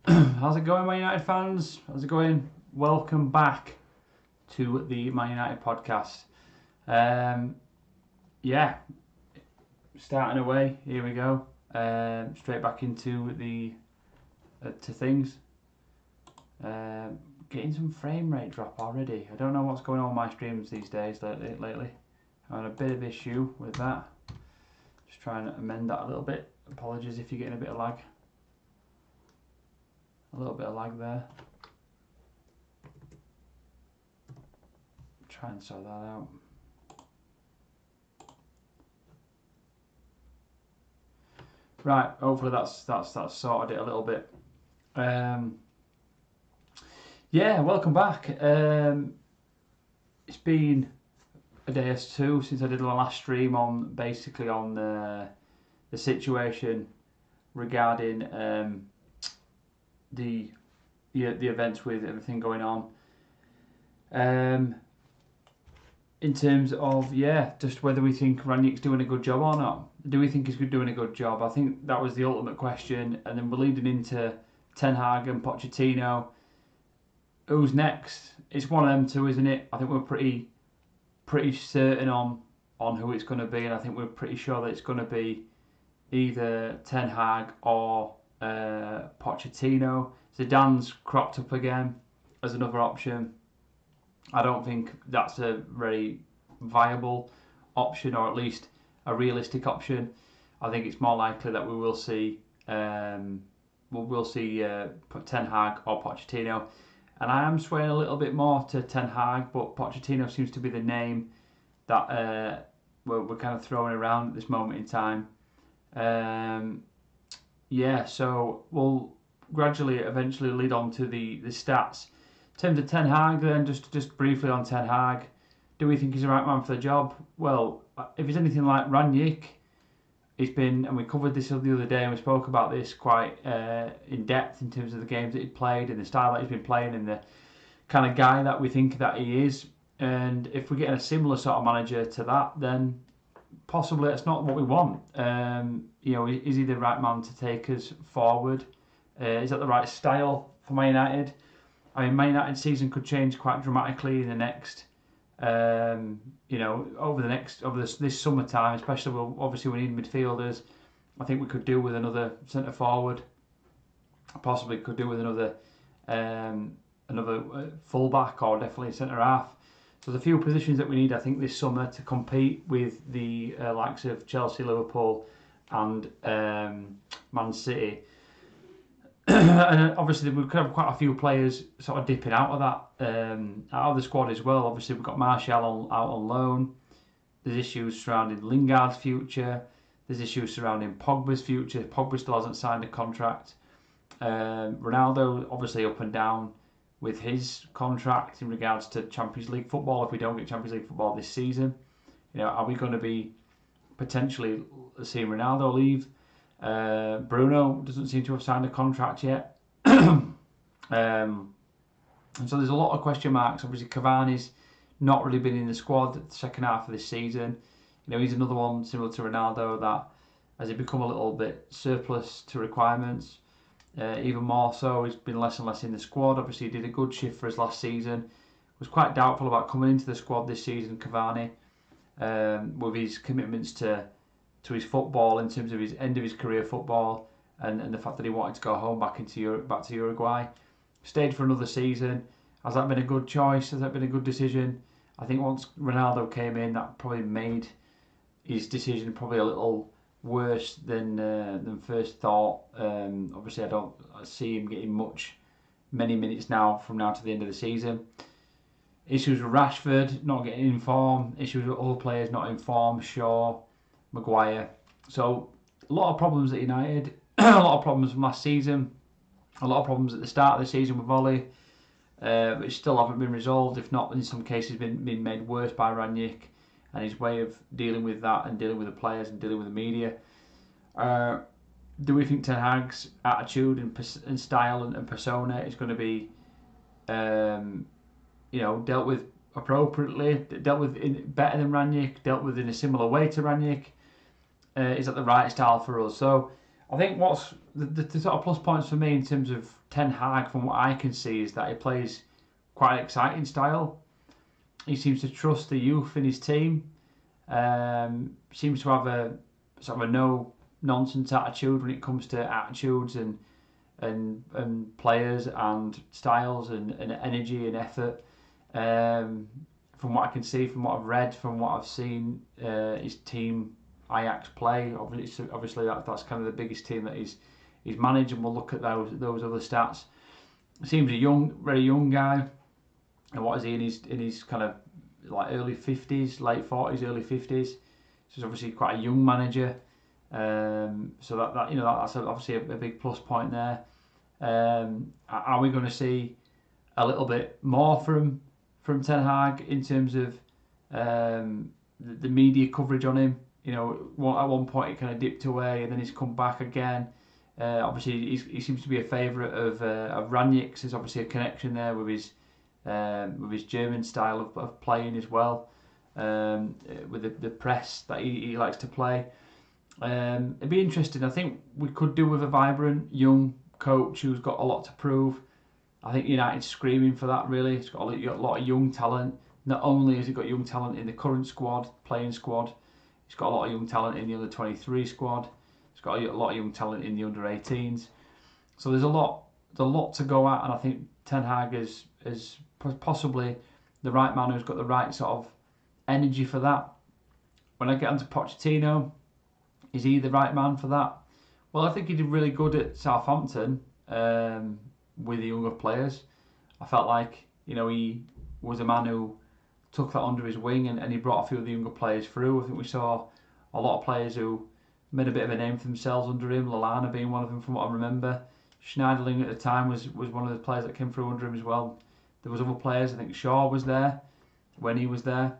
How's it going, Man United fans? How's it going? Welcome back to the Man United podcast. Yeah, starting away. Here we go. Straight back into the to things. Getting some frame rate drop already. I don't know what's going on with my streams these days lately. I'm having a bit of issue with that. Just trying to amend that a little bit. Apologies if you're getting a bit of lag. A little bit of lag there. Try and sort that out. Right, hopefully that's sorted it a little bit. Yeah, welcome back. It's been a day or two since I did my last stream on the situation regarding the events with everything going on. In terms of just whether we think Rangnick's doing a good job or not. Do we think he's doing a good job? I think that was the ultimate question, and then we're leading into Ten Hag and Pochettino. Who's next? It's one of them two, isn't it? I think we're pretty certain on who it's going to be, and I think we're pretty sure that it's going to be either Ten Hag or Pochettino. Zidane's cropped up again as another option. I don't think that's a very viable option, or at least a realistic option. I think it's more likely that we will see Ten Hag or Pochettino, and I am swaying a little bit more to Ten Hag, but Pochettino seems to be the name that we're kind of throwing around at this moment in time. So we'll gradually, eventually lead on to the stats. In terms of Ten Hag, then just briefly on Ten Hag, do we think he's the right man for the job? Well, if he's anything like Rangnick, he's been, and we covered this the other day, and we spoke about this quite in depth in terms of the games that he played and the style that he's been playing and the kind of guy that we think that he is. And if we're getting a similar sort of manager to that, then possibly that's not what we want. Is he the right man to take us forward? Is that the right style for Man United? I mean, Man United season could change quite dramatically in the next, over this summertime, especially. Obviously we need midfielders. I think we could do with another centre forward. Possibly could do with another full back, or definitely a centre half. So there's a few positions that we need, I think, this summer to compete with the likes of Chelsea, Liverpool, and Man City. And obviously we could have quite a few players sort of dipping out of that, out of the squad as well. Obviously we've got Martial out on loan. There's issues surrounding Lingard's future. There's issues surrounding Pogba's future. Pogba still hasn't signed a contract. Ronaldo obviously up and down with his contract in regards to Champions League football. If we don't get Champions League football this season, are we going to be potentially seeing Ronaldo leave? Bruno doesn't seem to have signed a contract yet. And so there's a lot of question marks. Obviously Cavani's not really been in the squad the second half of this season. He's another one similar to Ronaldo that has become a little bit surplus to requirements. Even more so, he's been less and less in the squad. Obviously he did a good shift for his last season. Was quite doubtful about coming into the squad this season, Cavani, with his commitments to his football in terms of his end of his career football, and the fact that he wanted to go home back to Uruguay. Stayed for another season. Has that been a good choice? Has that been a good decision? I think once Ronaldo came in, that probably made his decision probably a little worse than first thought. Obviously I don't see him getting many minutes from now to the end of the season. Issues with Rashford not getting in form. Issues with other players not in form. Shaw, Maguire. So a lot of problems at United. A lot of problems from last season. A lot of problems at the start of the season with Ollie, which still haven't been resolved. If not, in some cases, been made worse by Rangnick and his way of dealing with that and dealing with the players and dealing with the media. Do we think Ten Hag's attitude and style and persona is going to be, dealt with appropriately, dealt with better than Rangnick, dealt with in a similar way to Rangnick? Is that the right style for us? So I think what's the sort of plus points for me in terms of Ten Hag, from what I can see, is that he plays quite an exciting style. He seems to trust the youth in his team. Seems to have a sort of a no nonsense attitude when it comes to attitudes and players and styles and energy and effort. From what I can see, from what I've read, from what I've seen, his team Ajax play. Obviously that's kind of the biggest team that he's managed, and we'll look at those other stats. Seems a very young guy. And what is he in his kind of like early 50s, late 40s, early 50s? So he's obviously quite a young manager. So that's obviously a big plus point there. Are we going to see a little bit more from Ten Hag in terms of the media coverage on him? You know, at one point he kind of dipped away and then he's come back again. Obviously, he seems to be a favourite of Rangnick. So there's obviously a connection there with his German style of playing as well, with the press that he likes to play. It'd be interesting. I think we could do with a vibrant young coach who's got a lot to prove. I think United's screaming for that, really. It's got a lot of young talent. Not only has he got young talent in the current playing squad, he's got a lot of young talent in the under 23 squad. He's got a lot of young talent in the under 18s. So there's a lot to go at, and I think Ten Hag is possibly the right man who's got the right sort of energy for that. When I get onto Pochettino, is he the right man for that? Well, I think he did really good at Southampton with the younger players. I felt like, you know, he was a man who took that under his wing and he brought a few of the younger players through. I think we saw a lot of players who made a bit of a name for themselves under him, Lallana being one of them from what I remember. Schneiderlin at the time was one of the players that came through under him as well. There was other players, I think Shaw was there when he was there.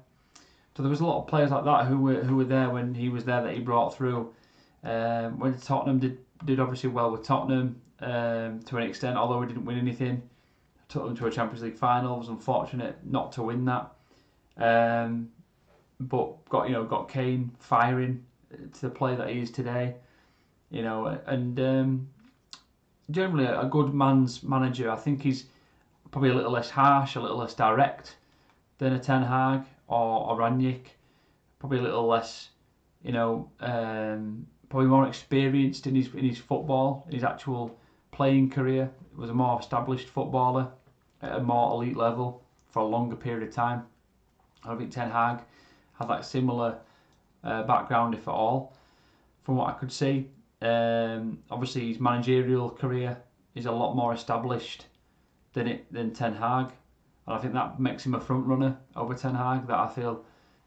So there was a lot of players like that who were there when he was there that he brought through. When Tottenham did obviously well with Tottenham to an extent, although we didn't win anything. Took them to a Champions League final. Was unfortunate not to win that, but got Kane firing to the player that he is today. You know, and generally a good man's manager. I think he's probably a little less harsh, a little less direct than a Ten Hag or Rangnick. Probably a little less, probably more experienced in his football, in his actual playing career. He was a more established footballer at a more elite level for a longer period of time. I don't think Ten Hag had that similar background, if at all, from what I could see. Obviously, his managerial career is a lot more established than Ten Hag, and I think that makes him a front runner over Ten Hag. That I feel,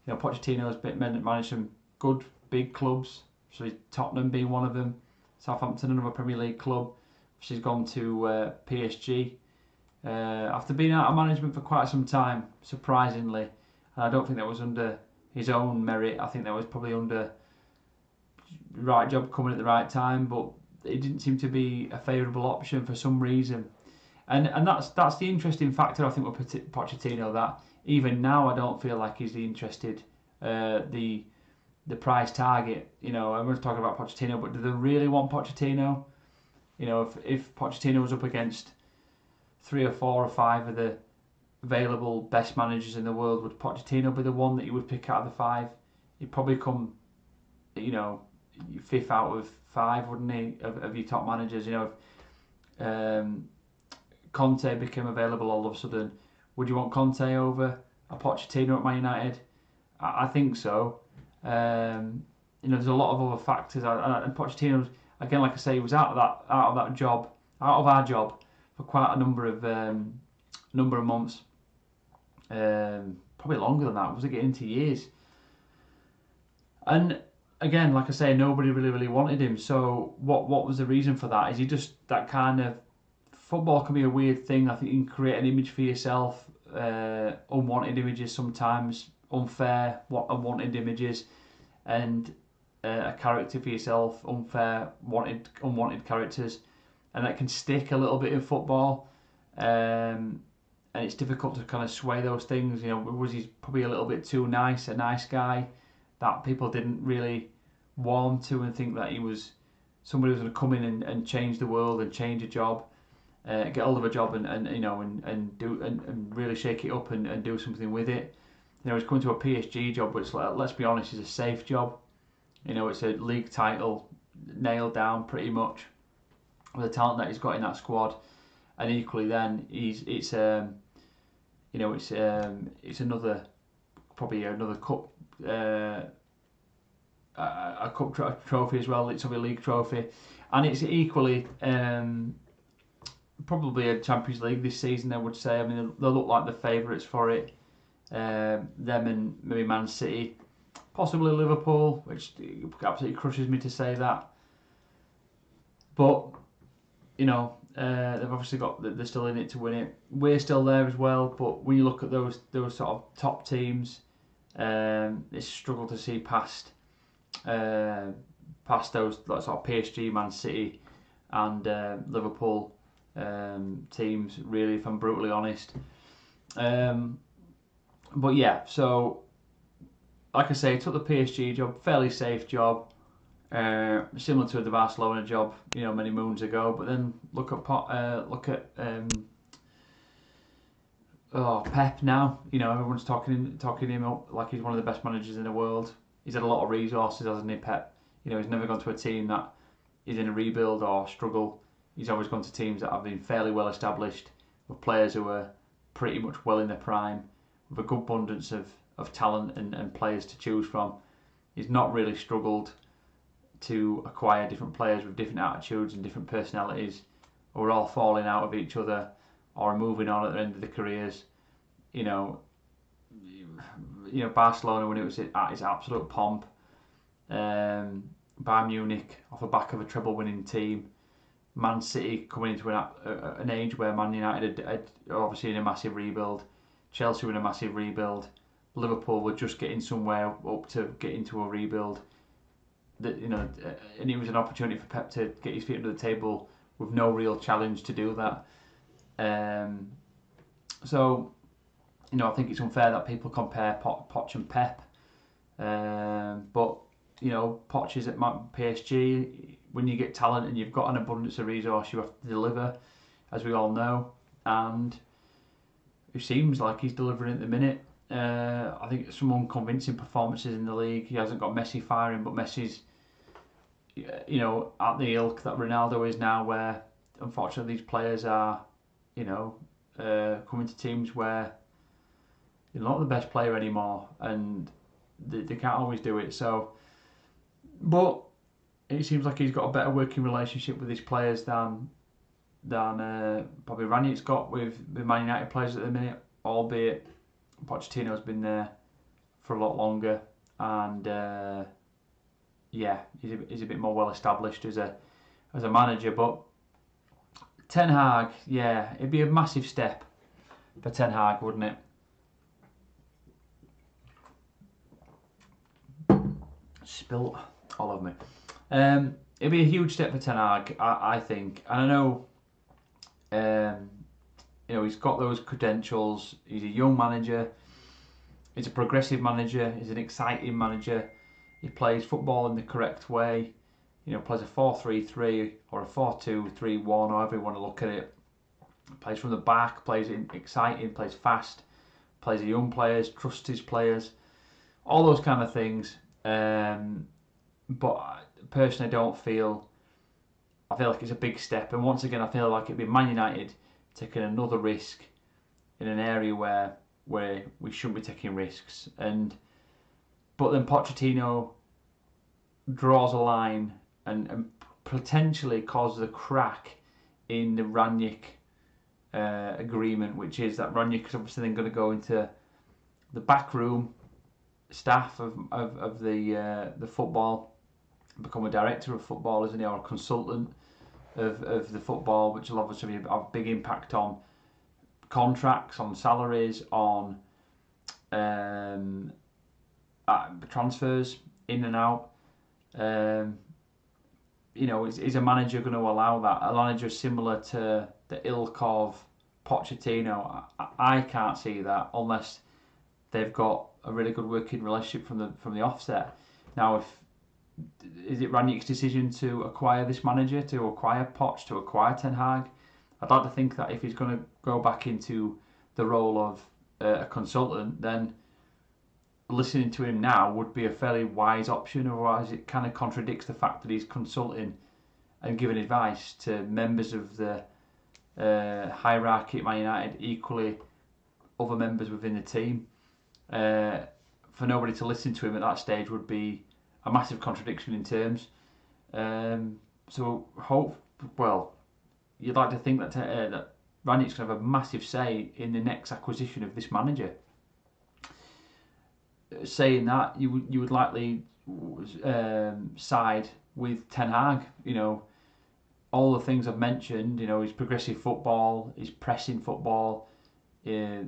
Pochettino has managed some good big clubs. So Tottenham being one of them, Southampton, another Premier League club. She's gone to PSG after being out of management for quite some time, surprisingly. And I don't think that was under his own merit. I think that was probably under the right job coming at the right time, but it didn't seem to be a favourable option for some reason. And that's the interesting factor, I think, with Pochettino, that even now I don't feel like he's the interested, the price target. Everyone's talking about Pochettino, but do they really want Pochettino? If Pochettino was up against 3 or 4 or 5 of the available best managers in the world, would Pochettino be the one that you would pick out of the 5? He'd probably come, 5th out of 5, wouldn't he, of your top managers? If Conte became available all of a sudden, would you want Conte over a Pochettino at Man United? I think so. There's a lot of other factors, and Pochettino, again, like I say, he was out of our job for quite a number of months, probably longer than that. Was it getting into years? And again, like I say, nobody really wanted him. So what was the reason for that? Is he just that kind of... Football can be a weird thing. I think you can create an image for yourself, unwanted images sometimes, unfair, unwanted images, and a character for yourself, unwanted characters, and that can stick a little bit in football, and it's difficult to kind of sway those things. Was he probably a little bit too a nice guy that people didn't really warm to and think that he was somebody who's going to come in and change the world and change a job, get hold of a job and really shake it up and do something with it. He's coming to a PSG job, which, let's be honest, is a safe job. It's a league title nailed down pretty much with the talent that he's got in that squad, and equally then it's another cup, a cup trophy as well. It's a league trophy, and it's equally probably a Champions League this season, I would say. I mean, they look like the favourites for it. Them and maybe Man City, possibly Liverpool, which absolutely crushes me to say that. But they've obviously they're still in it to win it. We're still there as well. But when you look at those sort of top teams, it's a struggle to see past those sort of PSG, Man City, and Liverpool teams. Really, if I'm brutally honest. But yeah, so like I say, took the PSG job, fairly safe job, similar to the Barcelona job, many moons ago. But then look at Pep now. Everyone's talking him up like he's one of the best managers in the world. He's had a lot of resources, hasn't he, Pep? He's never gone to a team that is in a rebuild or struggle. He's always gone to teams that have been fairly well established, with players who are pretty much well in their prime, with a good abundance of talent and players to choose from. He's not really struggled to acquire different players with different attitudes and different personalities, who are all falling out of each other or moving on at the end of their careers. Barcelona, when it was at its absolute pomp, Bayern Munich off the back of a treble-winning team, Man City coming into an age where Man United are obviously in a massive rebuild, Chelsea were in a massive rebuild, Liverpool were just getting somewhere up to get into a rebuild. And it was an opportunity for Pep to get his feet under the table with no real challenge to do that. So I think it's unfair that people compare Poch and Pep. But Poch is at PSG. When you get talent and you've got an abundance of resource, you have to deliver, as we all know. And it seems like he's delivering at the minute. I think some unconvincing performances in the league. He hasn't got Messi firing, but Messi's, at the ilk that Ronaldo is now, where unfortunately these players are, coming to teams where they're not the best player anymore, and they can't always do it. So, but it seems like he's got a better working relationship with his players than probably Rangnick's got with Man United players at the minute, albeit Pochettino's been there for a lot longer, and he's a bit more well established as a manager. But Ten Hag, it'd be a massive step for Ten Hag, wouldn't it? Spilt all over me. It'd be a huge step for Ten Hag, I think. And I know, he's got those credentials. He's a young manager. He's a progressive manager. He's an exciting manager. He plays football in the correct way. Plays a 4-3-3 or a 4-2-3-1, however you want to look at it. Plays from the back, plays exciting, plays fast, plays the young players, trusts his players, all those kind of things. But personally, I feel like it's a big step. And once again, I feel like it'd be Man United taking another risk in an area where we shouldn't be taking risks. But then Pochettino draws a line and potentially causes a crack in the Rangnick agreement, which is that Rangnick is obviously then going to go into the backroom staff of the football, become a director of football, isn't he, or a consultant of the football, which will obviously have a big impact on contracts, on salaries, on transfers in and out. Is a manager going to allow that? A manager similar to the ilk of Pochettino? I can't see that unless they've got a really good working relationship from the offset. Now, if is it Rangnick's decision to acquire this manager, to acquire Poch, to acquire Ten Hag? I'd like to think that if he's going to go back into the role of a consultant, then listening to him now would be a fairly wise option, otherwise it kind of contradicts the fact that he's consulting and giving advice to members of the hierarchy at Man United, equally other members within the team. For nobody to listen to him at that stage would be a massive contradiction in terms. You'd like to think that Rangnick's going to have a massive say in the next acquisition of this manager. Saying that, you would likely side with Ten Hag. All the things I've mentioned. His progressive football, his pressing football, the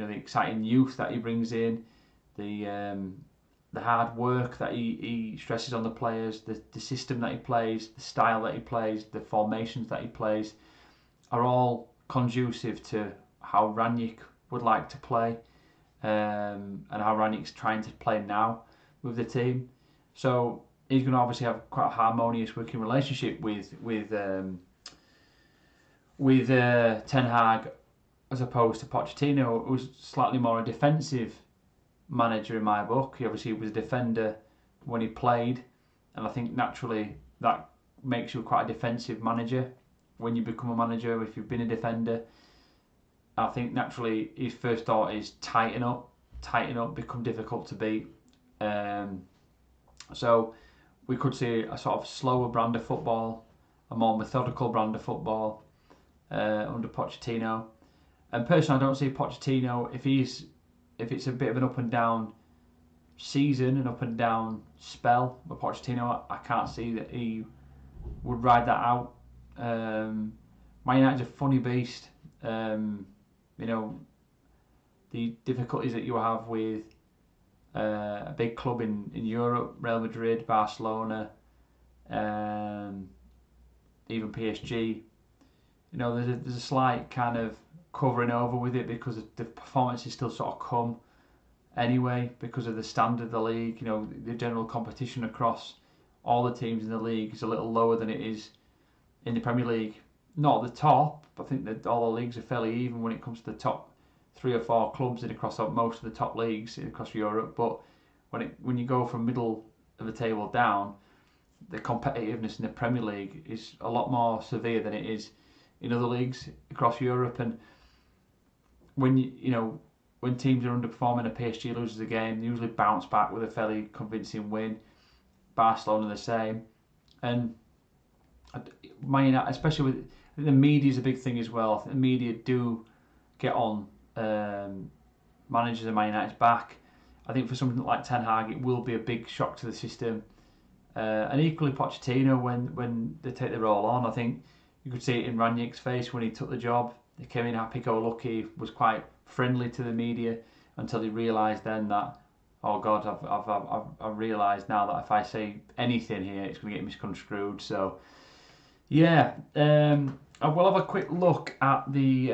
exciting youth that he brings in, the hard work that he stresses on the players, the system that he plays, the style that he plays, the formations that he plays, are all conducive to how Rangnick would like to play, and how Rangnick's trying to play now with the team. So he's going to obviously have quite a harmonious working relationship with Ten Hag, as opposed to Pochettino, who's slightly more a defensive manager in my book. He obviously was a defender when he played, and I think naturally that makes you quite a defensive manager when you become a manager if you've been a defender. I think naturally his first thought is tighten up, become difficult to beat. So we could see a sort of slower brand of football, a more methodical brand of football under Pochettino. And personally, I don't see Pochettino, if it's a bit of an up and down season, an up and down spell with Pochettino, I can't see that he would ride that out. Man United's a funny beast. The difficulties that you have with a big club in Europe, Real Madrid, Barcelona, even PSG. There's a slight kind of covering over with it because the performances still sort of come anyway because of the standard of the league. The general competition across all the teams in the league is a little lower than it is in the Premier League. Not at the top, but I think that all the leagues are fairly even when it comes to the top 3 or 4 clubs in across most of the top leagues across Europe. But when you go from middle of the table down, the competitiveness in the Premier League is a lot more severe than it is in other leagues across Europe. And when teams are underperforming, a PSG loses a game, they usually bounce back with a fairly convincing win. Barcelona the same, and Man United, especially with the media, is a big thing as well. I think the media do get on managers of Man United's back. I think for something like Ten Hag, it will be a big shock to the system. And equally Pochettino, when they take the role on, I think you could see it in Rangnick's face when he took the job. He came in happy-go-lucky, was quite friendly to the media until he realised then that, oh God, I've realised now that if I say anything here, it's going to get misconstrued. So, yeah, I will have a quick look at the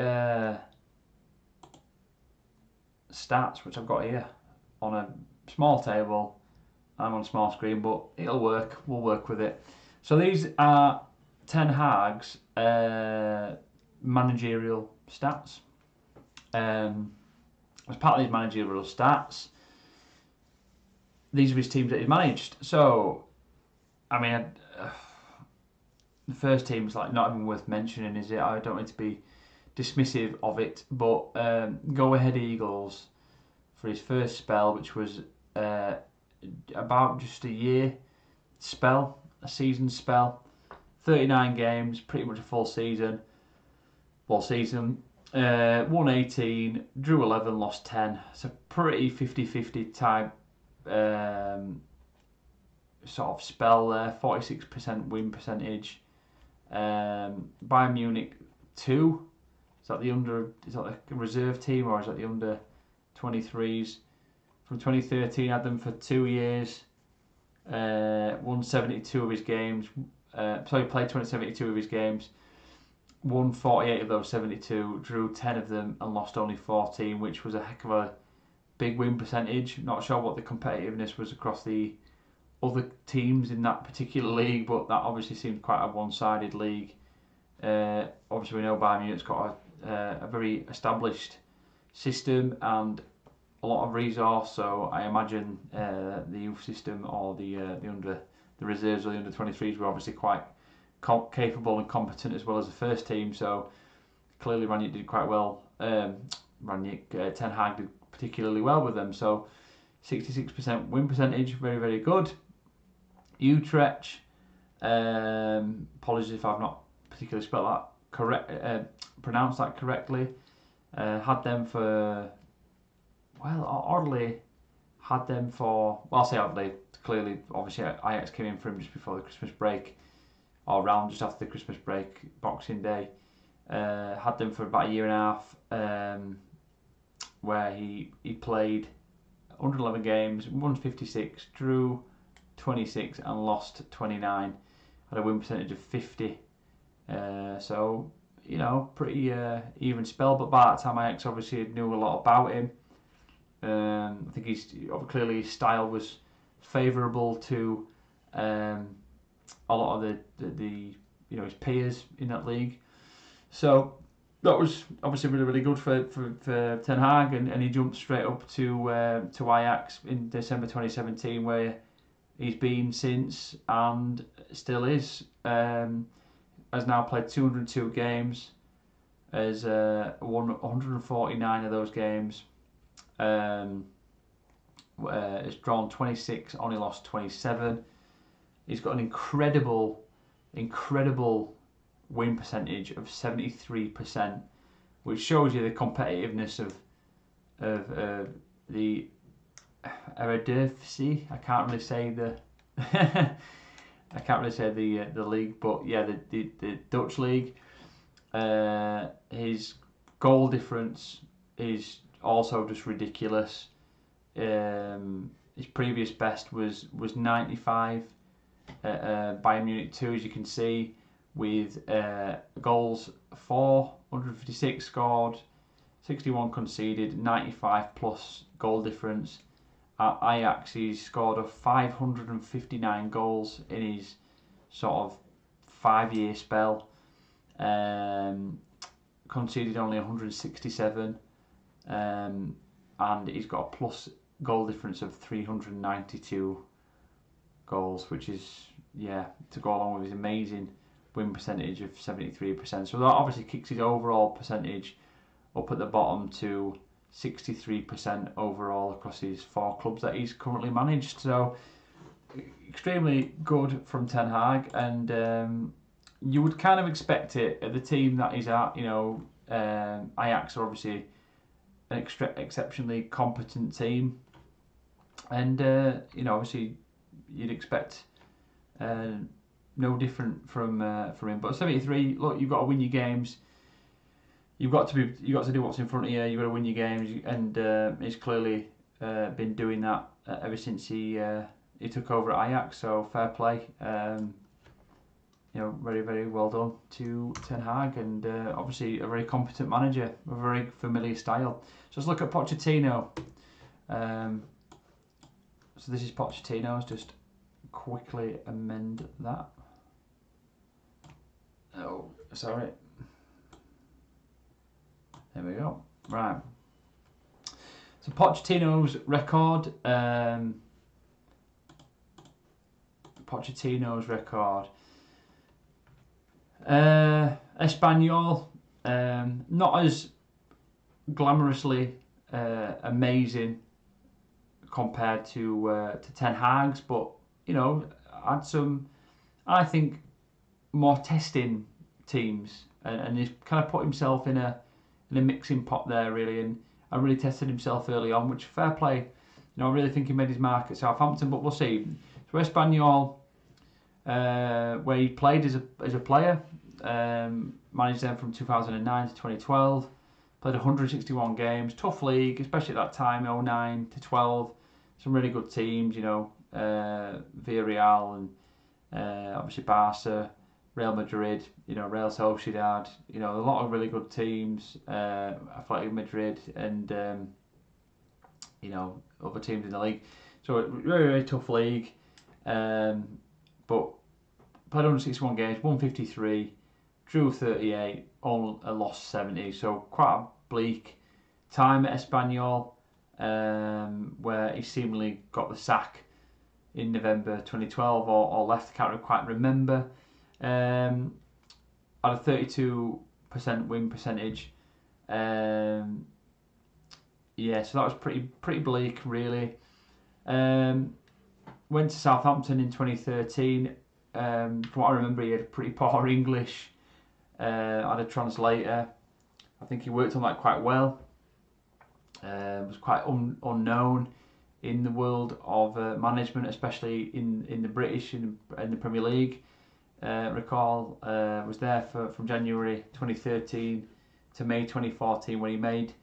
stats, which I've got here on a small table. I'm on a small screen, but it'll work. We'll work with it. So these are Ten Hag's managerial stats. As part of these managerial stats, these are his teams that he's managed. So, the first team's not even worth mentioning, is it? I don't want to be dismissive of it, but Go Ahead Eagles for his first spell, which was about just a season spell, 39 games, pretty much a full season. Won 18, drew 11, lost 10. It's a pretty 50-50 type sort of spell there. 46% win percentage. Bayern Munich 2. Is that the reserve team, or is that the under 23s? From 2013, had them for 2 years. Won 72 of his games. Played 72 of his games. Won 48 of those 72, drew 10 of them, and lost only 14, which was a heck of a big win percentage. Not sure what the competitiveness was across the other teams in that particular league, but that obviously seems quite a one-sided league. Obviously, we know Bayern Munich's got a very established system and a lot of resource, so I imagine the youth system or the reserves or the under 23s were obviously quite capable and competent as well as the first team. So clearly, Rangnick did quite well. Ten Hag did particularly well with them. So 66% win percentage, very, very good. Utrecht, apologies if I've not particularly pronounced that correctly. Had them for, oddly, I'll say oddly, clearly, obviously Ajax came in for him just before the Christmas break, or around just after the Christmas break, Boxing Day. Had them for about a year and a half, where he played 111 games, won 56, drew 26 and lost 29. Had a win percentage of 50. So, pretty even spell. But by that time, Ajax obviously knew a lot about him. I think clearly his style was favourable to a lot of the his peers in that league. So that was obviously really, really good for Ten Hag, and he jumped straight up to Ajax in December 2017, where he's been since and still is. Has now played 202 games, has won 149 of those games, has drawn 26, only lost 27. He's got an incredible win percentage of 73%, which shows you the competitiveness of the Eredivisie. I can't really say the league, but yeah, the Dutch league. His goal difference is also just ridiculous. His previous best was 95 at Bayern Munich 2, as you can see, with goals 156 scored, 61 conceded, 95 plus goal difference. At Ajax, he's scored 559 goals in his sort of 5-year spell. Conceded only 167, and he's got a plus goal difference of 392 goals, which is, to go along with his amazing win percentage of 73%. So that obviously kicks his overall percentage up at the bottom to 63% overall across his 4 clubs that he's currently managed. So extremely good from Ten Hag, and you would kind of expect it at the team that he's at. Ajax are obviously an exceptionally competent team, and obviously you'd expect no different from him. But 73, look, you've got to win your games. You've got to do what's in front of you. You've got to win your games, and he's clearly been doing that ever since he took over at Ajax. So fair play. Very, very well done to Ten Hag, and obviously a very competent manager, a very familiar style. So let's look at Pochettino. So this is Pochettino's. Just quickly amend that. Oh, sorry. There we go. Right. So Pochettino's record. Espanyol, not as glamorously amazing compared to Ten Hag's, but had some, I think, more testing teams, and he's kind of put himself in a mixing pot there, really, and really tested himself early on, which fair play. I really think he made his mark at Southampton, but we'll see. So Espanyol, where he played as a player, managed them from 2009 to 2012, played 161 games, tough league, especially at that time, 09 to 12. Some really good teams, Villarreal and obviously Barca, Real Madrid, Real Sociedad, a lot of really good teams, Athletic Madrid, and other teams in the league. So very, very tough league. But played 161 games, won 53, drew 38, lost 70. So quite a bleak time at Espanyol, where he seemingly got the sack in November 2012 or left. Can't quite remember. Had a 32% win percentage. Yeah, so that was pretty bleak, really. Went to Southampton in 2013. From what I remember, he had pretty poor English. Had a translator. I think he worked on that quite well. Was quite unknown in the world of management, especially in the British in the Premier League. Recall was there from January 2013 to May 2014 when he made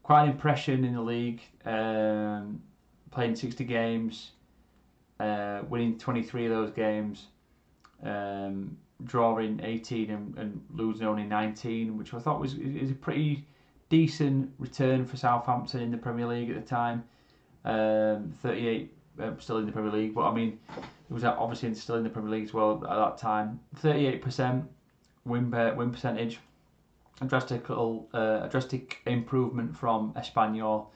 quite an impression in the league, playing 60 games, winning 23 of those games, drawing 18 and losing only 19, which I thought was a pretty decent return for Southampton in the Premier League at the time. 38 still in the Premier League, but I mean it was obviously still in the Premier League as well at that time. 38% win percentage, a drastic improvement from Espanyol,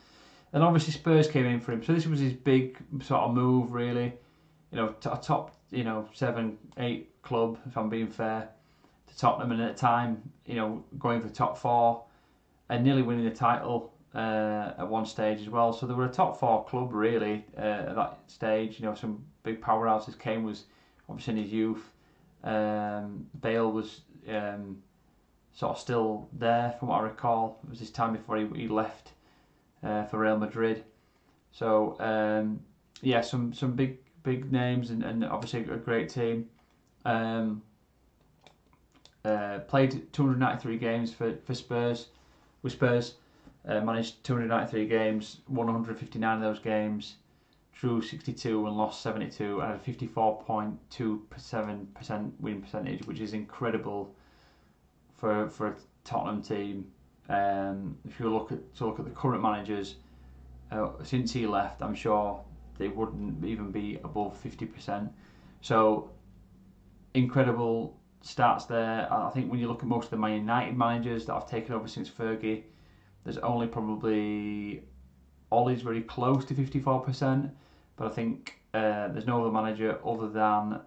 and obviously Spurs came in for him. So this was his big sort of move, really. A top 7-8 club, if I'm being fair, to Tottenham, and at the time going for the top 4 and nearly winning the title at one stage as well. So they were a top 4 club really at that stage. Some big powerhouses. Kane was obviously in his youth. Bale was sort of still there from what I recall. It was his time before he left for Real Madrid. So some big names and obviously a great team. Played 293 games for Spurs. With Spurs, managed 293 games, won 159 of those games, drew 62 and lost 72, and had a 54.27% win percentage, which is incredible for a Tottenham team. If you look at the current managers, since he left, I'm sure they wouldn't even be above 50%. So incredible stats there. I think when you look at most of the Man United managers that have taken over since Fergie, there's only probably Ollie's very close to 54%, but I think there's no other manager other than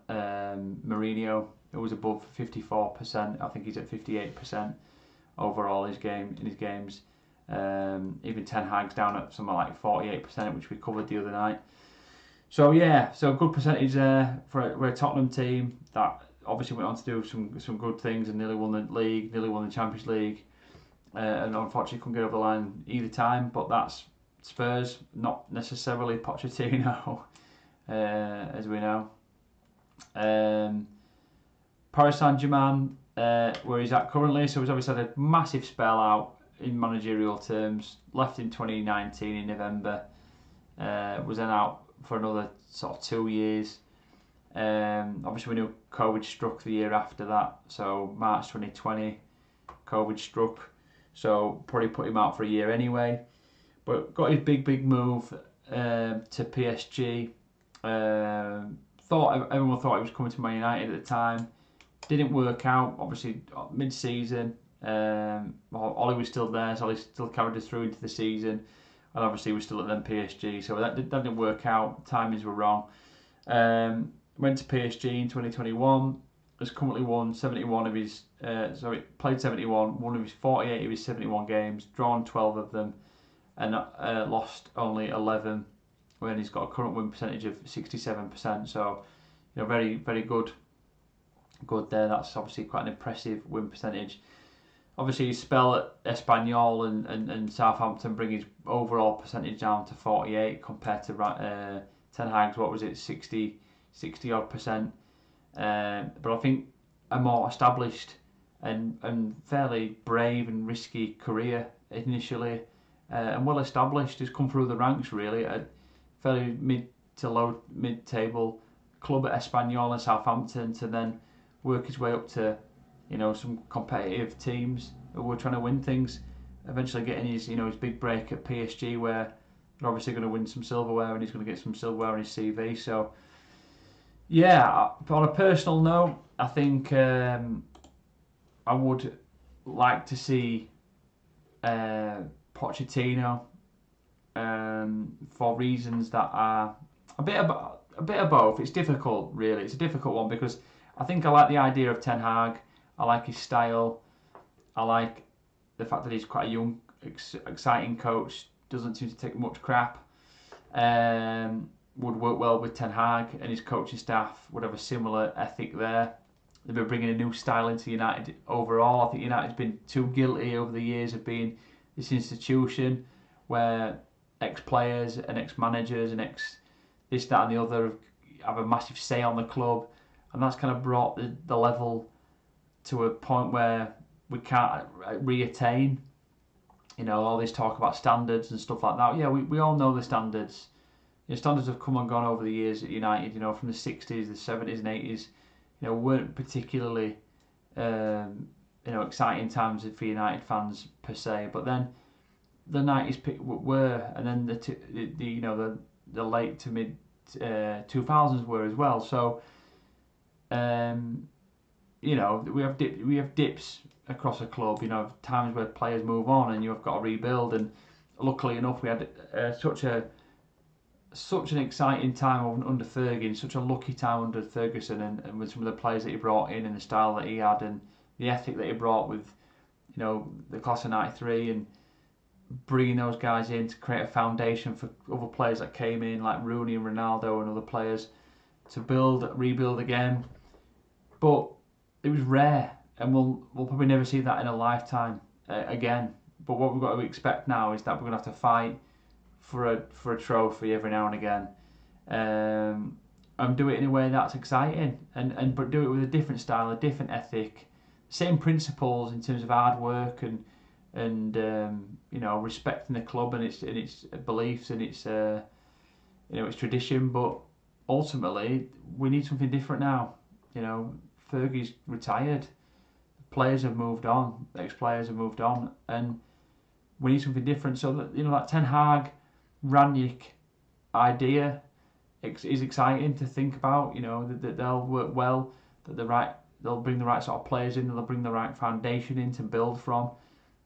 Mourinho who was above 54%. I think he's at 58% overall in his games. Even Ten Hag's down at something like 48%, which we covered the other night. So good percentage there for a Tottenham team that obviously went on to do some good things and nearly won the league, nearly won the Champions League, and unfortunately couldn't get over the line either time. But that's Spurs, not necessarily Pochettino, as we know. Paris Saint-Germain, where he's at currently, so he's obviously had a massive spell out in managerial terms. Left in 2019 in November, was then out for another sort of 2 years. Obviously we knew COVID struck the year after that, so March 2020 COVID struck, so probably put him out for a year anyway, but got his big move to PSG. Everyone thought he was coming to Man United at the time. Didn't work out, obviously mid-season. Ollie was still there, so Ollie still carried us through into the season, and obviously we're still at them PSG, so that didn't work out. Timings were wrong. Went to PSG in 2021. Has currently won 71 of his. Played 71. One of his 48 of his 71 games. Drawn 12 of them, and lost only 11. When he's got a current win percentage of 67%. So, very very good there. That's obviously quite an impressive win percentage. Obviously, his spell at Espanyol and Southampton bring his overall percentage down to 48 compared to Ten Hag's, what was it, 60 odd percent. But I think a more established and fairly brave and risky career initially, and well established, has come through the ranks really at a fairly mid-table club at Espanyol and Southampton, to then work his way up to some competitive teams who were trying to win things, eventually getting his big break at PSG, where they're obviously going to win some silverware and he's going to get some silverware on his CV. So Yeah, on a personal note, I think I would like to see Pochettino for reasons that are a bit of both. It's difficult, really. It's a difficult one because I think I like the idea of Ten Hag. I like his style. I like the fact that he's quite a young, exciting coach. Doesn't seem to take much crap. Would work well with Ten Hag and his coaching staff. Would have a similar ethic there. They've been bringing a new style into United overall. I think United's been too guilty over the years of being this institution where ex-players and ex-managers and this, that and the other have a massive say on the club, and that's kind of brought the level to a point where we can't re-attain, all this talk about standards and stuff like that. Yeah, we all know the standards. Standards have come and gone over the years at United, from the 60s, the 70s and 80s, weren't particularly, exciting times for United fans per se, but then the 90s were, and then the late to mid 2000s were as well. So, we have dips across a club. Times where players move on and you've got to rebuild. And luckily enough, we had such an exciting time under Fergie, such a lucky time under Ferguson, and with some of the players that he brought in and the style that he had and the ethic that he brought with, the class of '93 and bringing those guys in to create a foundation for other players that came in like Rooney and Ronaldo and other players to rebuild again. But it was rare, and we'll probably never see that in a lifetime again. But what we've got to expect now is that we're going to have to fight for a trophy every now and again, and do it in a way that's exciting, but do it with a different style, a different ethic, same principles in terms of hard work and respecting the club and its beliefs and its its tradition. But ultimately, we need something different now. Fergie's retired, players have moved on, ex-players have moved on, and we need something different. So that Ten Hag, Rangnick idea is exciting to think about. That they'll work well, that they'll bring the right sort of players in, they'll bring the right foundation in to build from.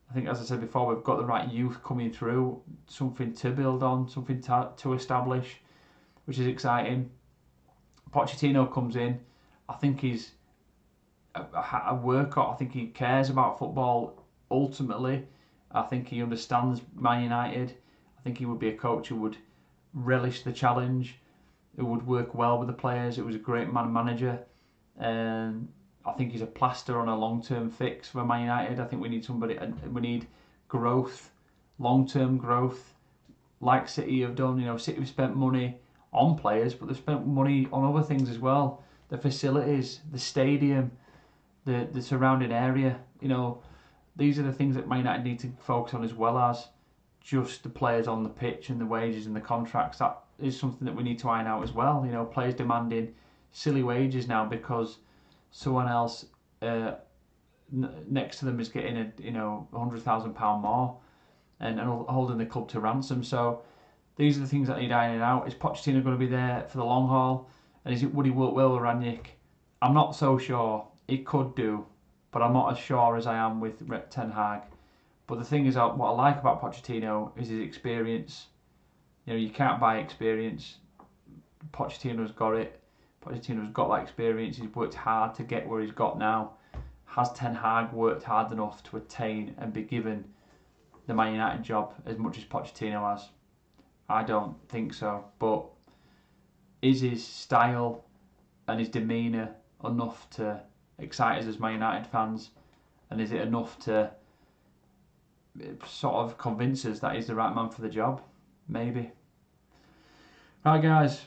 I think, as I said before, we've got the right youth coming through, something to build on, something to establish, which is exciting. Pochettino comes in. I think he's a worker. I think he cares about football ultimately. I think he understands Man United. I think he would be a coach who would relish the challenge, who would work well with the players. It was a great manager. I think he's a plaster on a long-term fix for Man United. I think we need somebody, and we need growth, long-term growth, like City have done. City have spent money on players, but they've spent money on other things as well. The facilities, the stadium, the surrounding area. These are the things that Man United need to focus on, as well as just the players on the pitch and the wages and the contracts. That is something that we need to iron out as well. Players demanding silly wages now because someone else next to them is getting £100,000 more and holding the club to ransom. So these are the things that need ironing out. Is Pochettino going to be there for the long haul? And would he work well with Rangnick? I'm not so sure. He could do, but I'm not as sure as I am with Ten Hag. But the thing is, what I like about Pochettino is his experience. You can't buy experience. Pochettino's got it. Pochettino's got that experience. He's worked hard to get where he's got now. Has Ten Hag worked hard enough to attain and be given the Man United job as much as Pochettino has? I don't think so. But is his style and his demeanour enough to excite us as Man United fans? And is it enough to sort of convince us that he's the right man for the job? Maybe. Right, guys.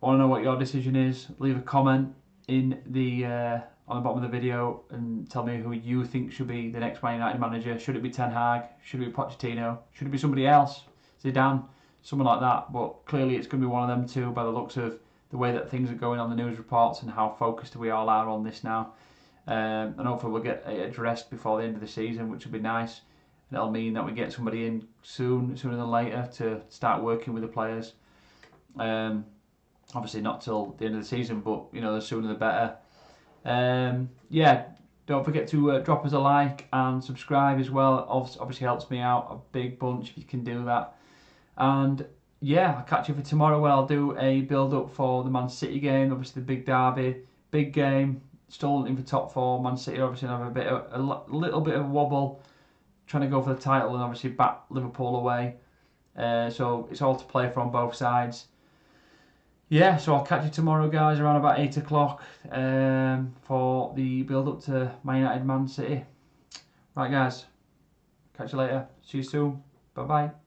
I want to know what your decision is. Leave a comment in the on the bottom of the video and tell me who you think should be the next Man United manager. Should it be Ten Hag? Should it be Pochettino? Should it be somebody else? Zidane? Someone like that. But clearly it's going to be one of them two by the looks of the way that things are going on the news reports and how focused we all are on this now. And hopefully we'll get it addressed before the end of the season, which will be nice. And it'll mean that we get somebody in sooner than later to start working with the players. Obviously not till the end of the season, but you know, the sooner the better. Yeah, don't forget to drop us a like and subscribe as well. Obviously helps me out a big bunch if you can do that. And yeah, I'll catch you for tomorrow where I'll do a build up for the Man City game. Obviously the big derby, big game. Still hunting for top four. Man City obviously have a little bit of a wobble, trying to go for the title and obviously bat Liverpool away. So it's all to play for on both sides. Yeah, so I'll catch you tomorrow, guys, around about 8 o'clock for the build up to Man United Man City. Right, guys, catch you later. See you soon. Bye bye.